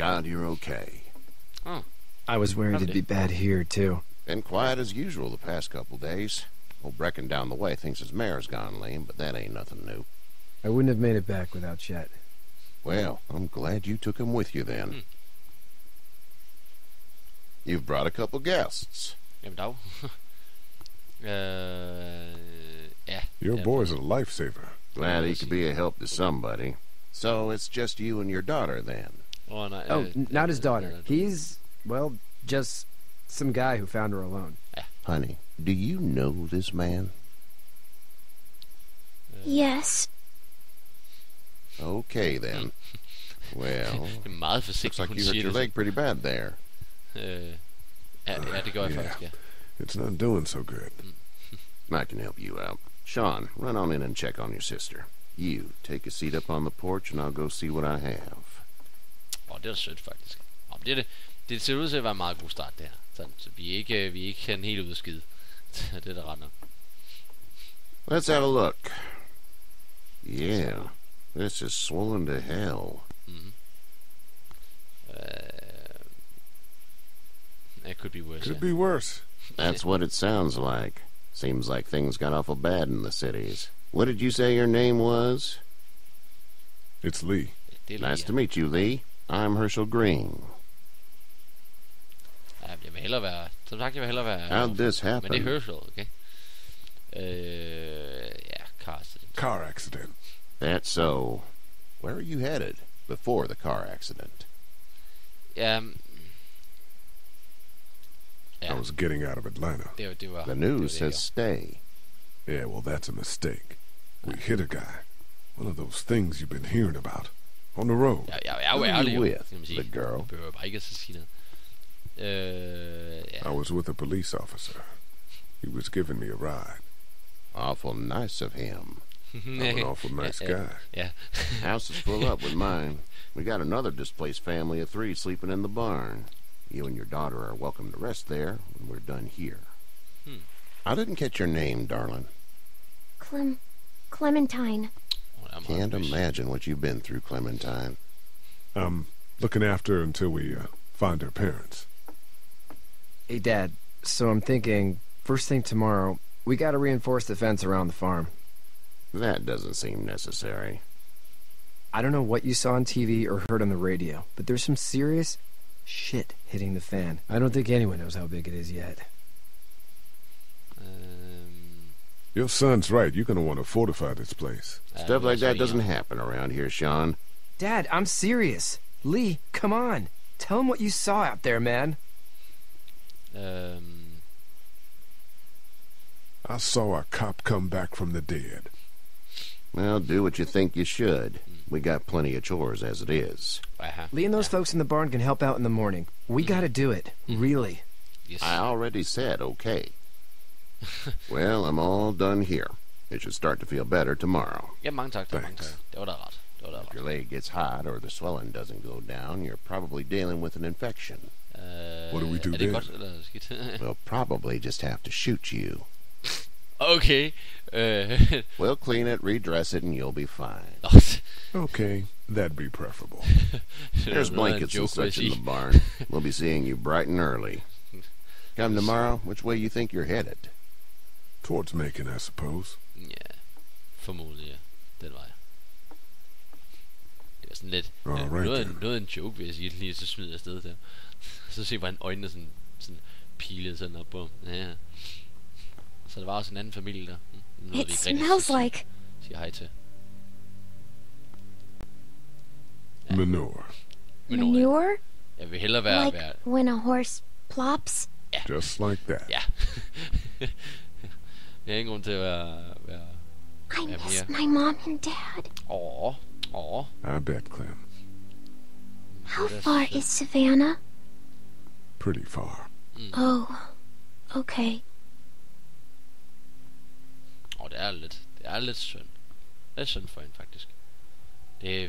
God you're okay. Oh. I was worried it'd be bad here, too. Been quiet as usual the past couple days. Old Brecken down the way thinks his mare's gone lame, but that ain't nothing new. I wouldn't have made it back without Chet. Well, I'm glad you took him with you then. You've brought a couple guests. Jamen dog. Ja. Your boy's a lifesaver. Glad he could be a help to somebody. So it's just you and your daughter then? Nej, Oh, not his daughter. He's, well, just some guy who found her alone. Honey, do you know this man? Yes. Okay then. Well, Det er meget looks forsigtigt, like hun you hurt siger your det. leg pretty bad there. Ja, det gør jeg Yeah. faktisk, ja. It's not doing so good. I can help you out. Sean, run on in and check on your sister. You, take a seat up on the porch and I'll go see what I have. Det er da sødt, faktisk. Det ser ud til at være en meget god start, det her. Sådan, så vi er ikke sådan helt ude af skide. Det er da ret nok. Let's have a look. Yeah, this is swollen to hell. It could be worse. Could be worse. That's what it sounds like. Seems like things got awful bad in the cities. What did you say your name was? It's Lee. Det er Nice lige, to meet you, Lee. I'm Herschel Green. ja, jeg vil hellere være... Som sagt, jeg vil hellere være... How'd this Men det er happen? Herschel, okay? Ja, Carsten. Car accident. That's so. Where are you headed before the car accident? Ja, I was getting out of Atlanta. det var... The det news var det, says stay. Yeah, well, that's a mistake. We hit a guy. One of those things you've been hearing about. On the road. Jeg er jo Who are ærlig, you jo, with, kan man sige. the girl? Jeg behøver bare ikke at sige noget. Ja. I was with a police officer. He was giving me a ride. Awful nice of him. I'm an awful nice guy. Ja. House is full up with mine. We got another displaced family of 3 sleeping in the barn. You and your daughter are welcome to rest there when we're done here. I didn't catch your name, darling. Clementine. Can't imagine what you've been through, Clementine. I'm looking after her until we find her parents. Hey, Dad, so I'm thinking, first thing tomorrow, we gotta reinforce the fence around the farm. That doesn't seem necessary. I don't know what you saw on TV or heard on the radio, but there's some serious shit hitting the fan. I don't think anyone knows how big it is yet. Your son's right. You're going to want to fortify this place. Stuff like that doesn't happen around here, Sean. Dad, I'm serious. Lee, come on. Tell him what you saw out there, man. I saw a cop come back from the dead. Well, do what you think you should. We got plenty of chores as it is. Lee and those folks in the barn can help out in the morning. We gotta do it. Really. Yes. I already said okay. Well, I'm all done here. It should start to feel better tomorrow. Ja, mange tak. Mange Thanks. tak. Det var da ret. If your leg gets hot or the swelling doesn't go down, you're probably dealing with an infection. What do we do er det then? godt eller skidt? We'll probably just have to shoot you. Okay. We'll clean it, redress it, and you'll be fine. Okay, that'd be preferable. There's blankets and such in the barn. We'll be seeing you bright and early. Come tomorrow, which way you think you're headed? Towards Macon, I suppose. Ja, formodentlig, ja. Den vej. Det var sådan lidt... Alright, noget af en joke, vil jeg sige, lige så smider jeg afsted der. Så se, hvordan øjnene sådan pilede sådan op på. Ja. Så der var også en anden familie der. It smells like Siger hej til. Manure. manure? Jeg vil hellere være... Like when a horse plops? Just like that. Ja. Jeg har ingen grund til at være I miss my mom and dad. I bet, Clem. How far is Savannah? Pretty far. Oh, okay. Det er lidt synd. Lidt synd for hende, faktisk. Det er...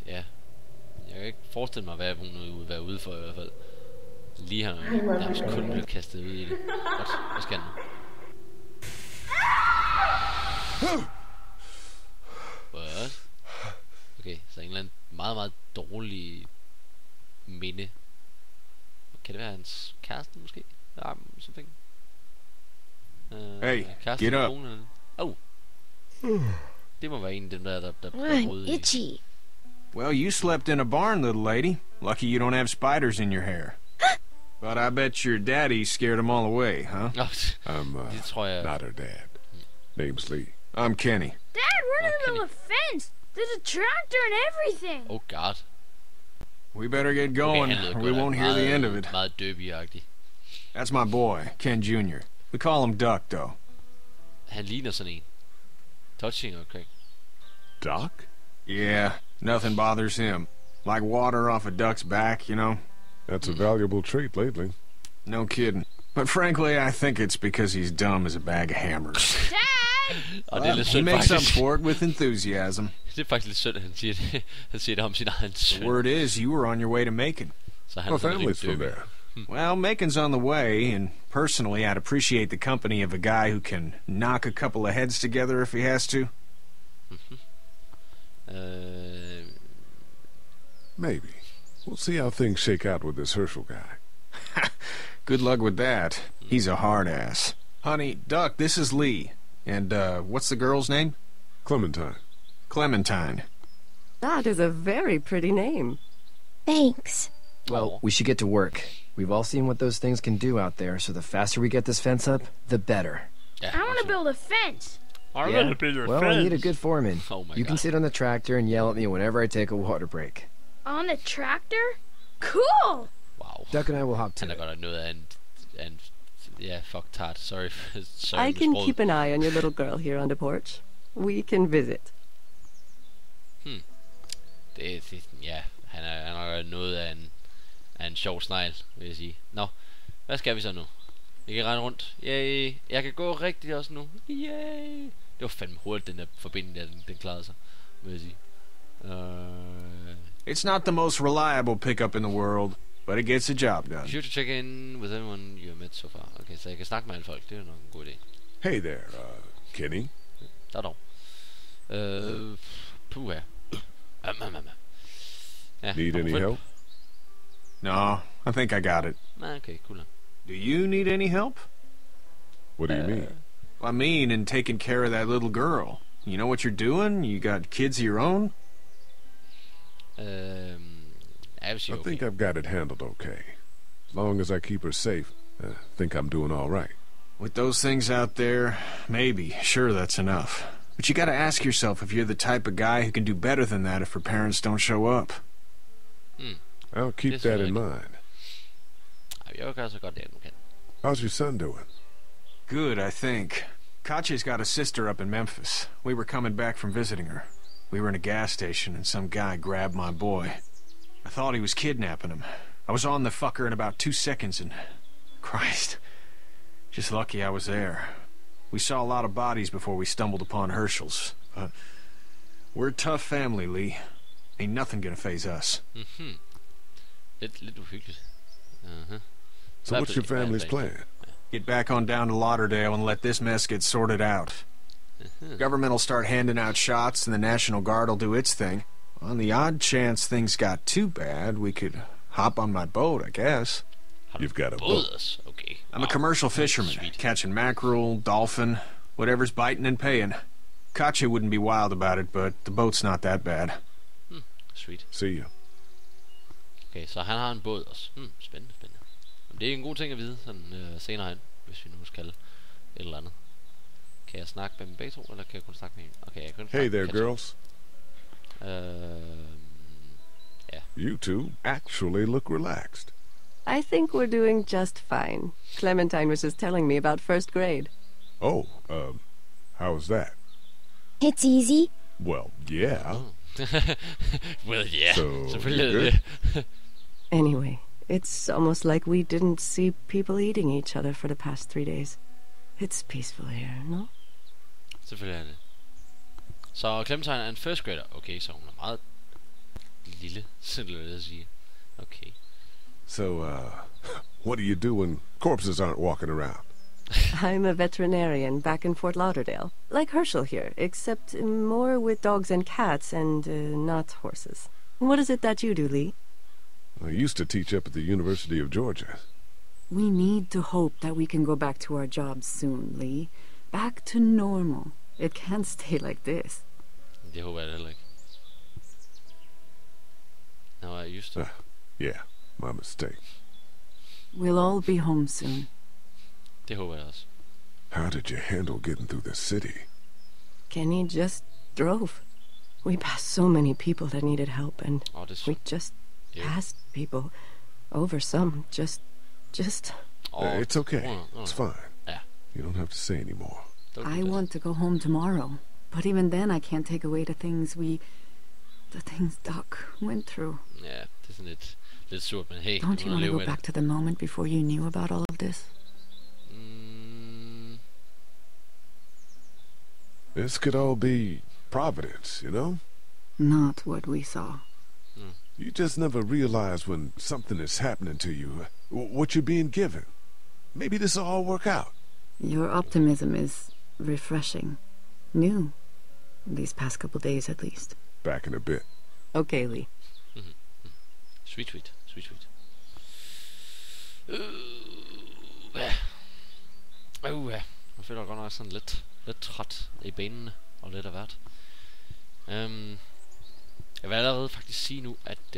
Ja. Jeg kan ikke forestille mig, hvad hun vil være ude for i hvert fald. Lige har nærmest kun blevet kastet ud i det. Godt. Hvad skal han nu? What? Okay, så en eller anden meget, meget dårlig minde. Kan det være hans kæreste måske? Something. Hey, kæreste get up. Kone, oh. Det må være en af dem der I'm itchy. Well, you slept in a barn, little lady. Lucky you don't have spiders in your hair. But I bet your daddy scared them all away, huh? I'm det tror jeg... not her dad. Name's Lee. I'm Kenny. Dad, we're in the middle of a fence. There's a tractor and everything. Oh god. We better get going, or we won't hear the end of it. Meget Derby-agtig. That's my boy, Ken Jr. We call him Duck, though. Han ligner sådan en. Touching, okay. Doc? Yeah, nothing bothers him. Like water off a duck's back, you know? That's a valuable trait lately. No kidding. But frankly, I think it's because he's dumb as a bag of hammers. Dad! Og det er lidt He synd makes up faktisk. for it with enthusiasm. Det er faktisk lidt synd, at han siger det. Han siger det om sin egen søn. The word is, you were on your way to Macon. Så han My er sådan family's lidt from Derby. there. Well, Macon's on the way, and personally, I'd appreciate the company of a guy who can knock a couple of heads together if he has to. Maybe. We'll see how things shake out with this Herschel guy. Good luck with that. He's a hard ass. Honey, Duck, this is Lee. And, what's the girl's name? Clementine. Clementine. That is a very pretty name. Thanks. Well, we should get to work. We've all seen what those things can do out there, so the faster we get this fence up, the better. Ja, I want to build a fence. Yeah? Well, I need a good foreman. Oh my You can God. sit on the tractor and yell at me whenever I take a water break. On the tractor? Cool! Wow. Duck and I will hop to Han er it. godt nok noget af en ja, fuck tart. Sorry I med can sproget. keep an eye on your little girl here on the porch. We can visit. Ja, han er noget af en sjov snegl, vil jeg sige. Nå, hvad skal vi så nu? Vi kan rende rundt. Yay. Jeg kan gå rigtigt også nu. Yay. Det var fandme hurtigt, den der forbinding der, den klarede sig, vil jeg sige. It's not the most reliable pickup in the world, but it gets the job done. Be sure to check in with everyone you have met so far. Okay, så jeg kan snakke med alle folk. Det er nok en god idé. Hey there, Kenny. Der dog. Puha. Ja, Need any hvorfor- help? No, I think I got it. Nej, okay, cool. Do you need any help? What do you mean? I mean, in taking care of that little girl. You know what you're doing? You got kids of your own? Jeg vil sige I okay. think I've got it handled okay. As long as I keep her safe, I think I'm doing all right. With those things out there, maybe. Sure, that's enough. But you gotta ask yourself if you're the type of guy who can do better than that if her parents don't show up. I'll keep Yes, that I in like. mind. Ej, jeg vil gøre så godt det, jeg nu kan. How's your son doing? Good, I think. Katya's got a sister up in Memphis. We were coming back from visiting her. We were in a gas station and some guy grabbed my boy. I thought he was kidnapping him. I was on the fucker in about 2 seconds and... Christ. Just lucky I was there. We saw a lot of bodies before we stumbled upon Herschel's. But we're a tough family, Lee. Ain't nothing gonna phase us. Lidt uhyggeligt. So what's your family's plan? Get back on down to Lauderdale and let this mess get sorted out. Government will start handing out shots and the National Guard will do its thing. On the odd chance things got too bad, we could hop on my boat, I guess. You've got a Båd boat. også, okay. I'm a commercial fisherman, Sweet. catching mackerel, dolphin, whatever's biting and paying. Katya wouldn't be wild about it, but the boat's not that bad. Sweet. See you. Okay, så han har en båd også. Spændende. Jamen, det er en god ting at vide, sådan senere hen, hvis vi nu skal et eller andet. Kan jeg snakke med dem begge to, eller kan jeg kun snakke med en? Okay, jeg kan kun Hey snakke there, med Katja. girls. Ja. You two actually look relaxed. I think we're doing just fine. Clementine was just telling me about first grade. Oh, how's that? It's easy. Well, yeah. Well, yeah. So, Selvfølgelig er you det det. Anyway, it's almost like we didn't see people eating each other for the past 3 days. It's peaceful here, no? Selvfølgelig er det. Så Clementine er en first grader. Okay, så hun er meget lille, simpelthen at sige. Okay. So, what do you do when corpses aren't walking around? I'm a veterinarian back in Fort Lauderdale. Like Herschel here, except more with dogs and cats and not horses. What is it that you do, Lee? I used to teach up at the University of Georgia. We need to hope that we can go back to our jobs soon, Lee. Back to normal. It can't stay like this. Det håber jeg heller ikke. No, I used to. Yeah, my mistake. We'll all be home soon. Det håber jeg også. How did you handle getting through the city? Kenny just drove. We passed so many people that needed help, and we just passed people. Over some, just... It's okay. It's fine. Yeah. You don't have to say anymore. I want to go home tomorrow. But even then, I can't take away the things Doc went through. Ja, det er sådan lidt surt, men hey. Don't you want to go back to the moment before you knew about all of this? This could all be Providence, you know? Not what we saw. You just never realize when something is happening to you, what you're being given. Maybe this will all work out. Your optimism is refreshing. New. These past couple days, at least. Back in a bit. Okay, Lee. Sweet. Jeg føler godt nok sådan lidt træt i benene og lidt af hvert. Jeg vil allerede faktisk sige nu, at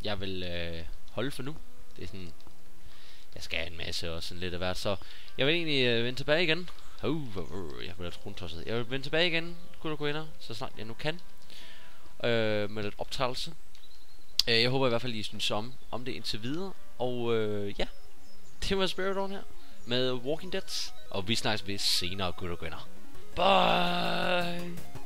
jeg vil holde for nu. Det er sådan, jeg skal have en masse og sådan lidt af hvert, så jeg vil egentlig vende tilbage igen. Jeg vil lidt rundtosset. Jeg vil vende tilbage igen, gutter og kvinder, så snart jeg nu kan. Med lidt optagelse. Jeg håber i hvert fald, I synes om det indtil videre. Og ja, det var Spirit On her med Walking Dead. Og vi snakkes ved senere, gutter og kvinder. Bye!